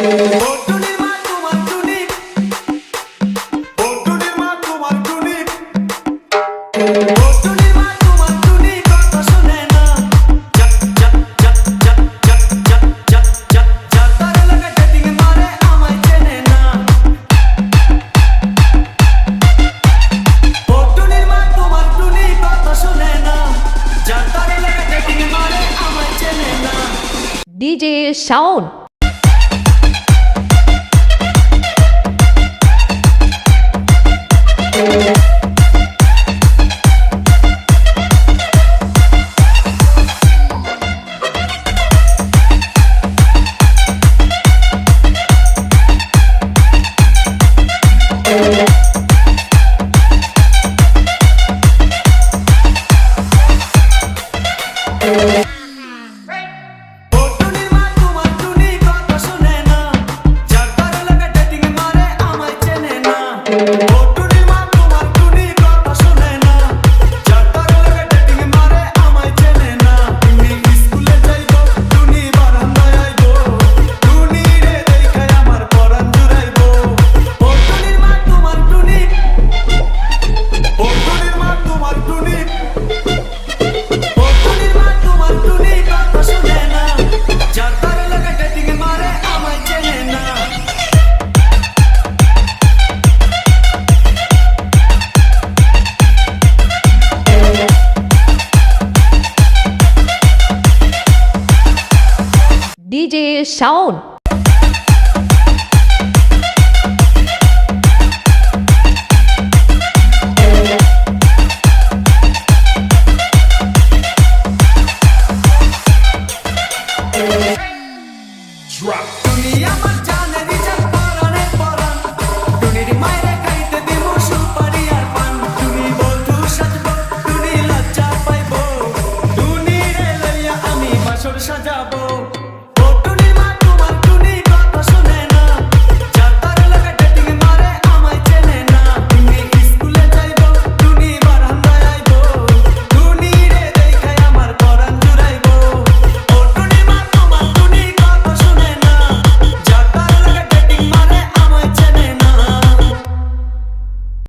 টুনির মা তোমার টুনি, ও টুনির মা তোমার টুনি, ও টুনির মা তোমার টুনি কথা শোনে না। জক জক জক জক জক জক জক জক জক তার লাগা ডেটিং মারে আমায় চেনে না। ও টুনির মা তোমার টুনি কথা শোনে না, যার তার লাগা ডেটিং মারে আমায় চেনে না। DJ Sound. ও টুনির মা তোমার টুনি কথা শোনে না, যার তার লাগা ডেটিং মারে আমায় চেনে না। ও টুনির মা তোমার টুনি কথা শোনে না, যার তার লাগা ডেটিং মারে আমায় চেনে না। টুনি স্কুলে যাইবো, টুনি বারান্দায় আইবো, টুনি রে দেখায় আমার পরাণ জুড়াইবো। ও টুনির মা তোমার টুনি, ও টুনির মা তোমার টুনি, ও টুনির মা তোমার টুনি কথা শোনে না, যার তার লাগা ডেটিং মারে আমায় চেনে না। DJ Sound. টুনি আমার জান